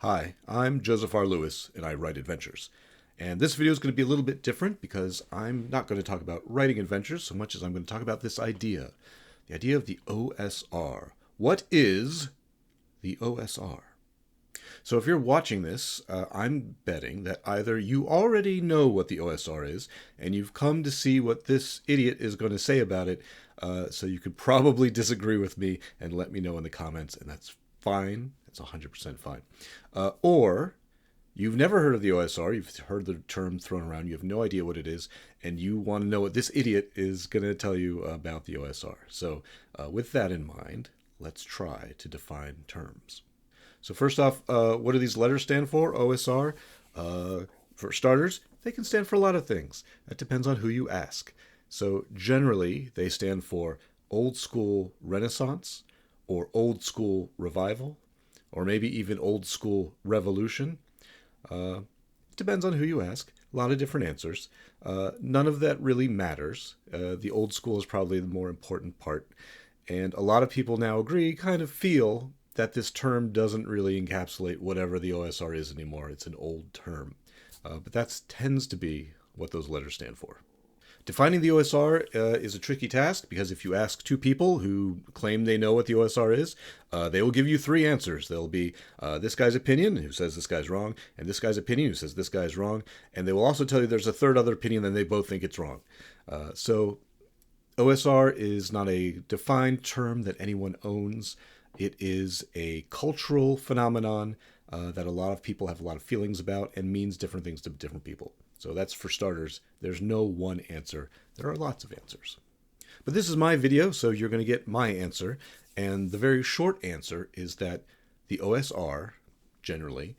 Hi, I'm Joseph R. Lewis, and I write adventures. And this video is going to be a little bit different because I'm not going to talk about writing adventures so much as I'm going to talk about this idea. The idea of the OSR. What is the OSR? So if you're watching this, I'm betting that either you already know what the OSR is, and you've come to see what this idiot is going to say about it, so you could probably disagree with me and let me know in the comments, and that's fine. It's 100% fine. Or you've never heard of the OSR, you've heard the term thrown around, you have no idea what it is, and you want to know what this idiot is going to tell you about the OSR. So with that in mind, let's try to define terms. So first off, what do these letters stand for? OSR. For starters, they can stand for a lot of things. That depends on who you ask. So generally, they stand for old school Renaissance, or old school revival, or maybe even old school revolution. It depends on who you ask. A lot of different answers. None of that really matters. The old school is probably the more important part. And a lot of people now agree, kind of feel that this term doesn't really encapsulate whatever the OSR is anymore. It's an old term. But that tends to be what those letters stand for. Defining the OSR is a tricky task because if you ask two people who claim they know what the OSR is, they will give you three answers. There'll be this guy's opinion, who says this guy's wrong, and this guy's opinion, who says this guy's wrong, and they will also tell you there's a third other opinion and they both think it's wrong. So OSR is not a defined term that anyone owns. It is a cultural phenomenon that a lot of people have a lot of feelings about and means different things to different people. So that's for starters. There's no one answer. There are lots of answers. But this is my video, so you're going to get my answer. And the very short answer is that the OSR, generally,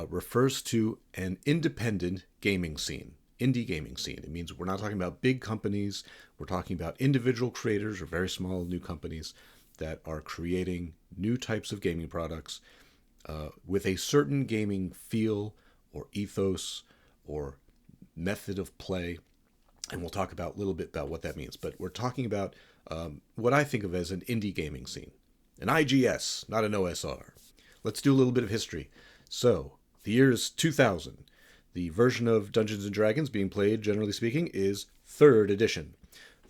refers to an independent gaming scene. Indie gaming scene. It means we're not talking about big companies. We're talking about individual creators or very small new companies that are creating new types of gaming products with a certain gaming feel or ethos or method of play, and we'll talk about a little bit about what that means. But we're talking about what I think of as an indie gaming scene, an IGS, not an OSR. Let's do a little bit of history. So the year is 2000. The version of Dungeons and Dragons being played, generally speaking, is 3rd edition.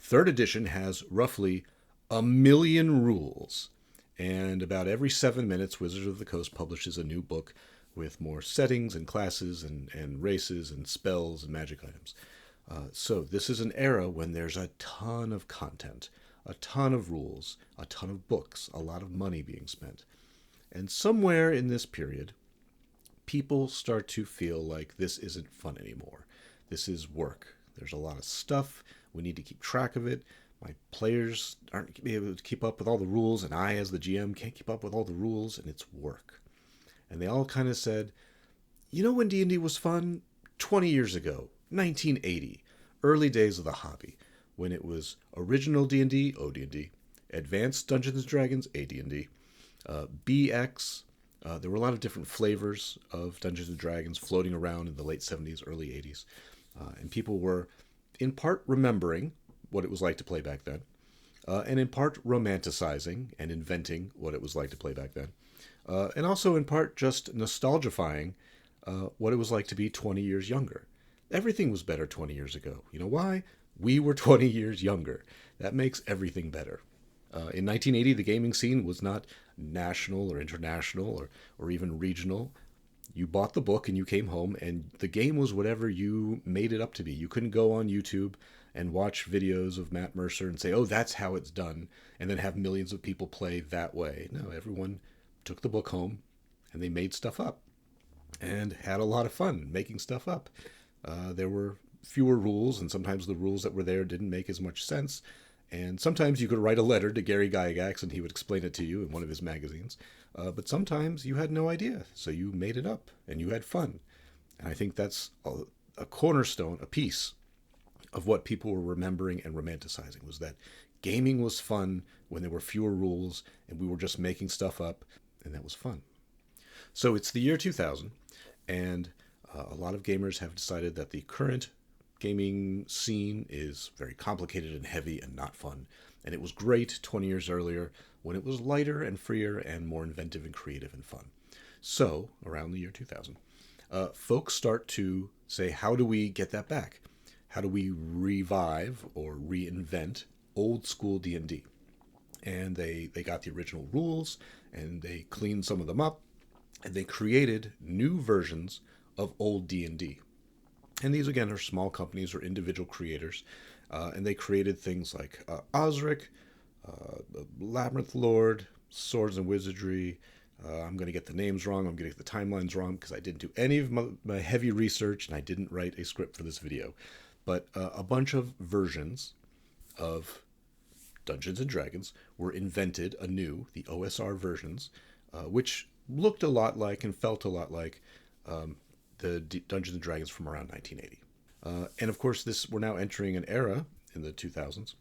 3rd edition has roughly 1 million rules, and about every 7 minutes, Wizards of the Coast publishes a new book with more settings and classes and races and spells and magic items. So this is an era when there's a ton of content, a ton of rules, a ton of books, a lot of money being spent. And somewhere in this period, people start to feel like this isn't fun anymore. This is work. There's a lot of stuff. We need to keep track of it. My players aren't able to keep up with all the rules, and I, as the GM, can't keep up with all the rules, and it's work. And they all kind of said, you know when D&D was fun? 20 years ago, 1980, early days of the hobby, when it was original D&D, OD&D, Advanced Dungeons and Dragons, AD&D, BX. There were a lot of different flavors of Dungeons and Dragons floating around in the late 70s, early 80s. And people were, in part, remembering what it was like to play back then, and in part, romanticizing and inventing what it was like to play back then. And also, in part, just nostalgifying what it was like to be 20 years younger. Everything was better 20 years ago. You know why? We were 20 years younger. That makes everything better. In 1980, the gaming scene was not national or international or even regional. You bought the book and you came home, and the game was whatever you made it up to be. You couldn't go on YouTube and watch videos of Matt Mercer and say, oh, that's how it's done, and then have millions of people play that way. No, everyone took the book home and they made stuff up and had a lot of fun making stuff up. There were fewer rules, and sometimes the rules that were there didn't make as much sense. And sometimes you could write a letter to Gary Gygax and he would explain it to you in one of his magazines. But sometimes you had no idea, so you made it up and you had fun. And I think that's a cornerstone, a piece of what people were remembering and romanticizing, was that gaming was fun when there were fewer rules and we were just making stuff up, and that was fun. So it's the year 2000, and a lot of gamers have decided that the current gaming scene is very complicated and heavy and not fun. And it was great 20 years earlier when it was lighter and freer and more inventive and creative and fun. So, around the year 2000, folks start to say, how do we get that back? How do we revive or reinvent old school D&D? And they got the original rules, and they cleaned some of them up, and they created new versions of old D&D. And these, again, are small companies or individual creators. And they created things like Osric, Labyrinth Lord, Swords and Wizardry. I'm going to get the names wrong. I'm going to get the timelines wrong because I didn't do any of my heavy research and I didn't write a script for this video. But a bunch of versions of Dungeons and Dragons were invented anew, the OSR versions, which looked a lot like and felt a lot like the Dungeons and Dragons from around 1980. And of course, we're now entering an era in the 2000s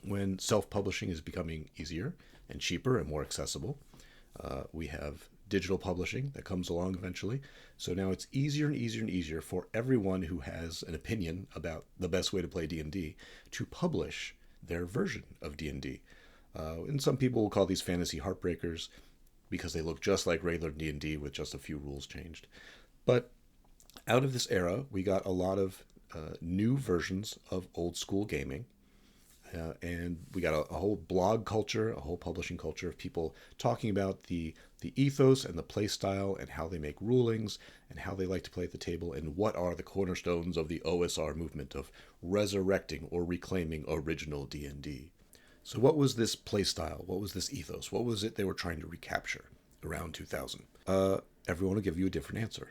when self-publishing is becoming easier and cheaper and more accessible. We have digital publishing that comes along eventually. So now it's easier and easier and easier for everyone who has an opinion about the best way to play D&D to publish their version of D&D. And some people will call these fantasy heartbreakers because they look just like regular D&D with just a few rules changed. But out of this era, we got a lot of new versions of old school gaming. And we got a whole blog culture, a whole publishing culture of people talking about the ethos and the play style and how they make rulings and how they like to play at the table and what are the cornerstones of the OSR movement of resurrecting or reclaiming original D&D. So what was this play style? What was this ethos? What was it they were trying to recapture around 2000? Everyone will give you a different answer.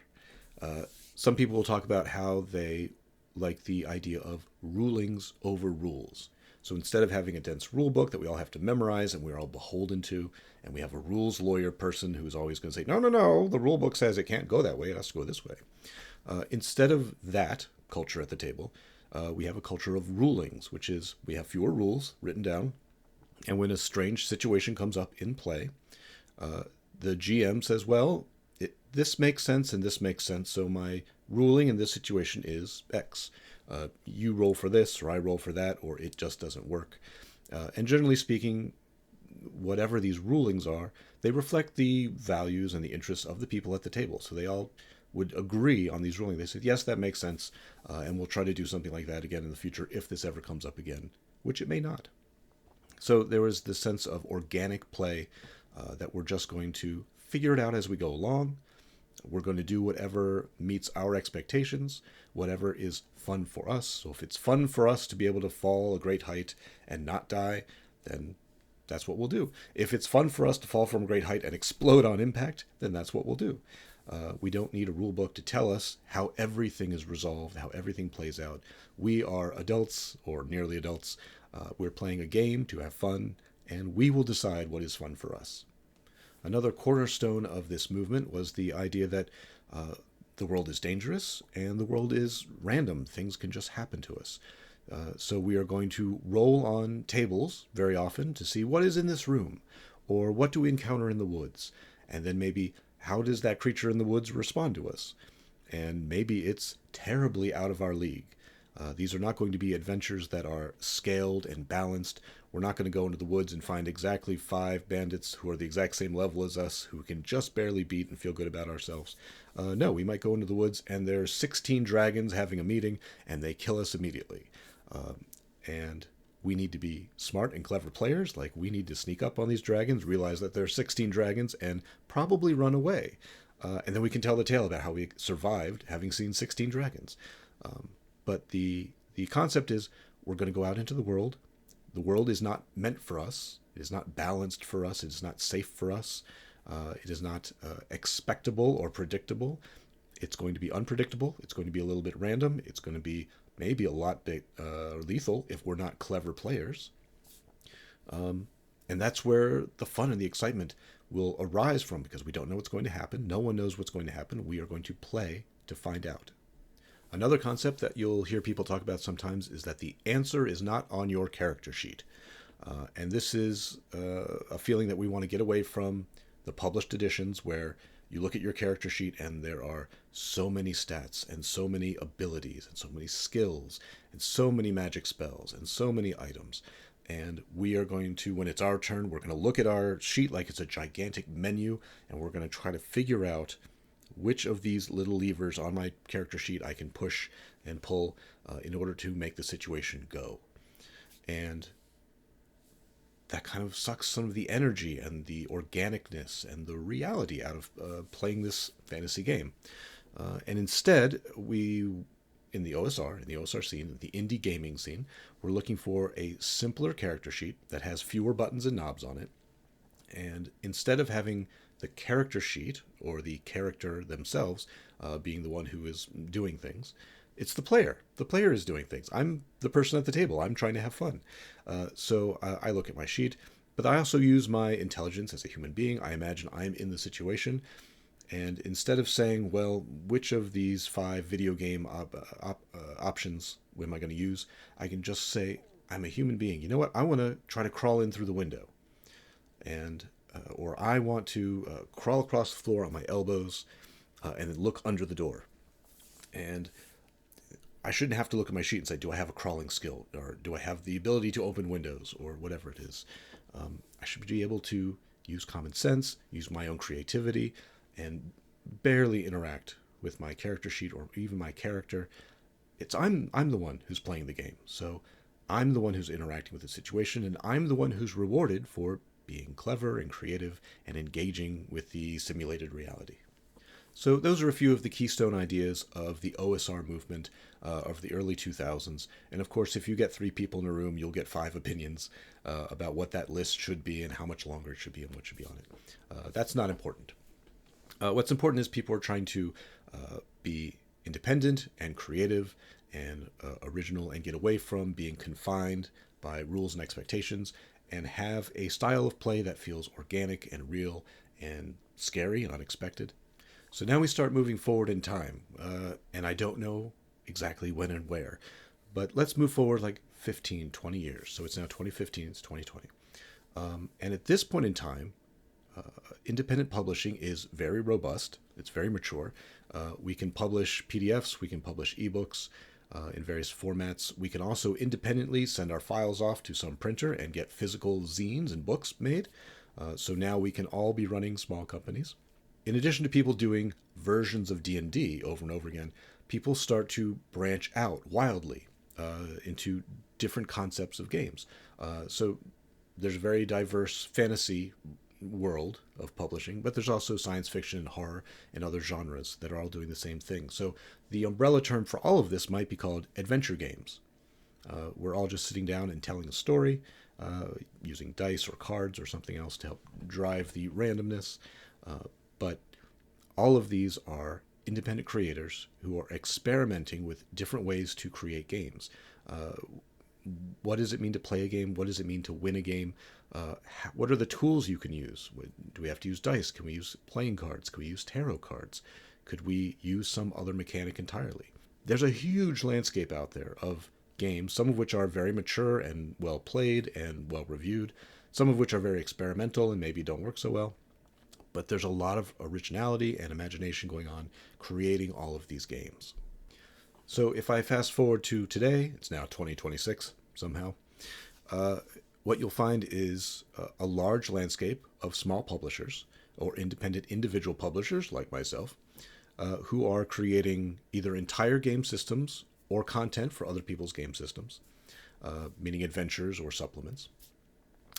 Some people will talk about how they like the idea of rulings over rules. So instead of having a dense rule book that we all have to memorize and we're all beholden to, and we have a rules lawyer person who's always going to say, no, the rule book says it can't go that way, it has to go this way. Instead of that culture at the table, we have a culture of rulings, which is we have fewer rules written down, and when a strange situation comes up in play, the GM says, well, this makes sense and this makes sense, so my ruling in this situation is X. You roll for this, or I roll for that, or it just doesn't work. And generally speaking, whatever these rulings are, they reflect the values and the interests of the people at the table. So they all would agree on these rulings. They said, yes, that makes sense, and we'll try to do something like that again in the future if this ever comes up again, which it may not. So there was this sense of organic play that we're just going to figure it out as we go along. We're going to do whatever meets our expectations, whatever is fun for us. So if it's fun for us to be able to fall a great height and not die, then that's what we'll do. If it's fun for us to fall from a great height and explode on impact, then that's what we'll do. We don't need a rule book to tell us how everything is resolved, how everything plays out. We are adults, or nearly adults. We're playing a game to have fun, and we will decide what is fun for us. Another cornerstone of this movement was the idea that the world is dangerous and the world is random. Things can just happen to us. So we are going to roll on tables very often to see what is in this room, or what do we encounter in the woods, and then maybe how does that creature in the woods respond to us? And maybe it's terribly out of our league. These are not going to be adventures that are scaled and balanced. We're not going to go into the woods and find exactly 5 bandits who are the exact same level as us, who we can just barely beat and feel good about ourselves. No, we might go into the woods and there's 16 dragons having a meeting and they kill us immediately. And we need to be smart and clever players. Like, we need to sneak up on these dragons, realize that there are 16 dragons, and probably run away. And then we can tell the tale about how we survived having seen 16 dragons. But the concept is we're going to go out into the world. The world is not meant for us. It is not balanced for us. It is not safe for us. It is not expectable or predictable. It's going to be unpredictable. It's going to be a little bit random. It's going to be maybe a lot lethal if we're not clever players. And that's where the fun and the excitement will arise from, because we don't know what's going to happen. No one knows what's going to happen. We are going to play to find out. Another concept that you'll hear people talk about sometimes is that the answer is not on your character sheet. And this is a feeling that we want to get away from the published editions, where you look at your character sheet and there are so many stats and so many abilities and so many skills and so many magic spells and so many items And we are going to, when it's our turn, we're going to look at our sheet like it's a gigantic menu, and we're going to try to figure out which of these little levers on my character sheet I can push and pull in order to make the situation go. And that kind of sucks some of the energy and the organicness and the reality out of playing this fantasy game. And instead, in the OSR scene, the indie gaming scene, we're looking for a simpler character sheet that has fewer buttons and knobs on it. And instead of having the character sheet or the character themselves being the one who is doing things, it's the player. The player is doing things. I'm the person at the table. I'm trying to have fun. So I look at my sheet, but I also use my intelligence as a human being. I imagine I'm in the situation. And instead of saying, well, which of these 5 video game options am I going to use, I can just say, I'm a human being. You know what? I want to try to crawl in through the window. And or I want to crawl across the floor on my elbows and then look under the door. And I shouldn't have to look at my sheet and say, do I have a crawling skill? Or do I have the ability to open windows? Or whatever it is. I should be able to use common sense, use my own creativity, and barely interact with my character sheet or even my character. I'm the one who's playing the game. So I'm the one who's interacting with the situation, and I'm the one who's rewarded for being clever and creative and engaging with the simulated reality. So those are a few of the keystone ideas of the OSR movement of the early 2000s. And of course, if you get 3 people in a room, you'll get 5 opinions about what that list should be and how much longer it should be and what should be on it. That's not important. What's important is people are trying to be independent and creative and original and get away from being confined by rules and expectations and have a style of play that feels organic and real and scary and unexpected. So now we start moving forward in time, and I don't know exactly when and where, but let's move forward like 15, 20 years. So it's now 2015, it's 2020. And at this point in time, independent publishing is very robust. It's very mature. We can publish PDFs. We can publish ebooks in various formats. We can also independently send our files off to some printer and get physical zines and books made. So now we can all be running small companies. In addition to people doing versions of D&D over and over again, people start to branch out wildly into different concepts of games. So there's a very diverse fantasy world of publishing, but there's also science fiction and horror and other genres that are all doing the same thing. So the umbrella term for all of this might be called adventure games. We're all just sitting down and telling a story, using dice or cards or something else to help drive the randomness. But all of these are independent creators who are experimenting with different ways to create games. What does it mean to play a game? What does it mean to win a game? What are the tools you can use? Do we have to use dice? Can we use playing cards? Can we use tarot cards? Could we use some other mechanic entirely? There's a huge landscape out there of games, some of which are very mature and well played and well reviewed, some of which are very experimental and maybe don't work so well. But there's a lot of originality and imagination going on creating all of these games. So if I fast forward to today, it's now 2026 somehow, what you'll find is a large landscape of small publishers or independent individual publishers like myself who are creating either entire game systems or content for other people's game systems, meaning adventures or supplements.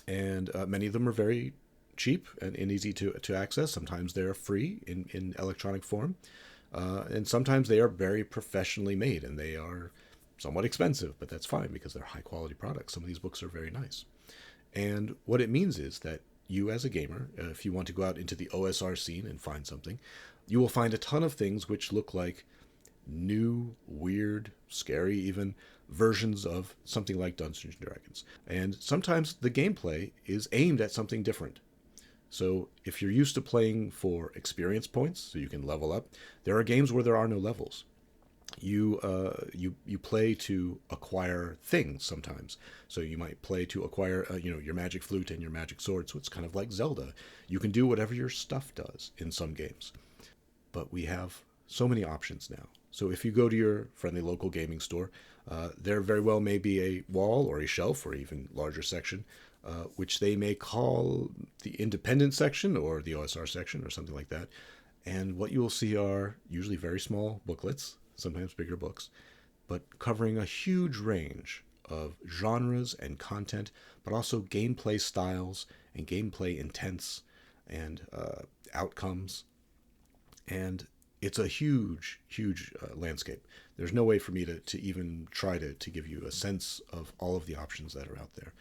And many of them are very cheap and easy to access. Sometimes they're free in electronic form. And sometimes they are very professionally made and they are somewhat expensive, but that's fine because they're high quality products. Some of these books are very nice. And what it means is that you as a gamer, if you want to go out into the OSR scene and find something, you will find a ton of things which look like new, weird, scary even versions of something like Dungeons and Dragons. And sometimes the gameplay is aimed at something different. So if you're used to playing for experience points, so you can level up, there are games where there are no levels. You play to acquire things sometimes. So you might play to acquire your magic flute and your magic sword. So it's kind of like Zelda. You can do whatever your stuff does in some games. But we have so many options now. So if you go to your friendly local gaming store, there very well may be a wall or a shelf or even larger section, which they may call the independent section or the OSR section or something like that. And what you will see are usually very small booklets, sometimes bigger books, but covering a huge range of genres and content, but also gameplay styles and gameplay intents and outcomes. And it's a huge, huge landscape. There's no way for me to even try to give you a sense of all of the options that are out there.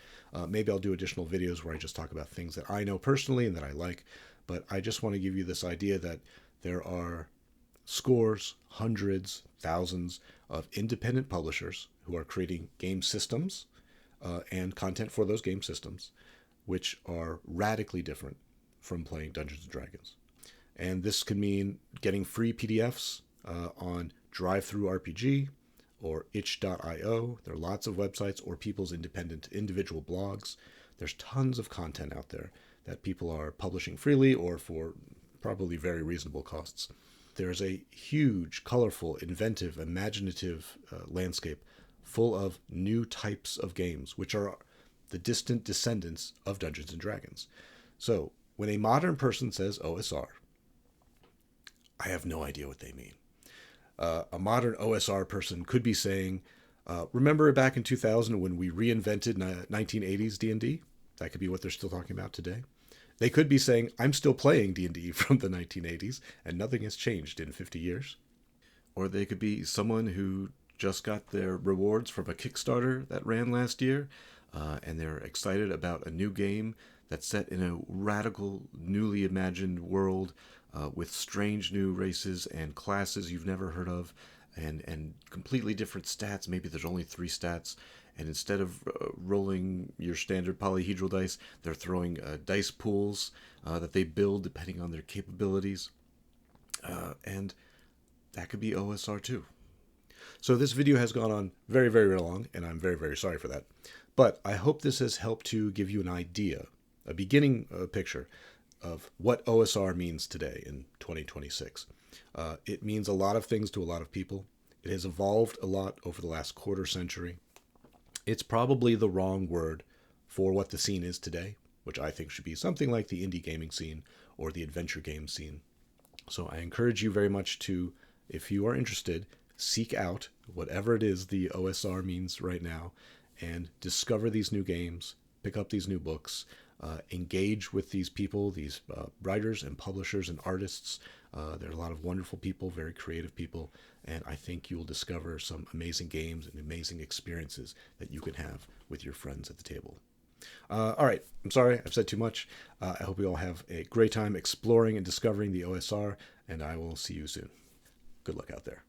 Maybe I'll do additional videos where I just talk about things that I know personally and that I like, but I just want to give you this idea that there are scores, hundreds, thousands of independent publishers who are creating game systems and content for those game systems, which are radically different from playing Dungeons and Dragons. And this could mean getting free PDFs on drive-through-RPG or itch.io. There are lots of websites or people's individual blogs. There's tons of content out there that people are publishing freely or for probably very reasonable costs. There's a huge, colorful, inventive, imaginative landscape full of new types of games, which are the distant descendants of Dungeons and Dragons. So when a modern person says OSR, I have no idea what they mean. A modern OSR person could be saying, remember back in 2000 when we reinvented 1980s D&D? That could be what they're still talking about today. They could be saying, I'm still playing D&D from the 1980s, and nothing has changed in 50 years. Or they could be someone who just got their rewards from a Kickstarter that ran last year, and they're excited about a new game that's set in a radical, newly imagined world with strange new races and classes you've never heard of, and completely different stats. Maybe there's only 3 stats, and instead of rolling your standard polyhedral dice, they're throwing dice pools that they build depending on their capabilities. And that could be OSR too. So this video has gone on very, very long, and I'm very, very sorry for that. But I hope this has helped to give you an idea, a beginning picture of what OSR means today in 2026. It means a lot of things to a lot of people. It has evolved a lot over the last quarter century. It's probably the wrong word for what the scene is today, which I think should be something like the indie gaming scene or the adventure game scene. So I encourage you very much to, if you are interested, seek out whatever it is the OSR means right now and discover these new games, pick up these new books, engage with these people, these writers and publishers and artists. There are a lot of wonderful people, very creative people, and I think you will discover some amazing games and amazing experiences that you can have with your friends at the table. All right, I'm sorry, I've said too much. I hope you all have a great time exploring and discovering the OSR, and I will see you soon. Good luck out there.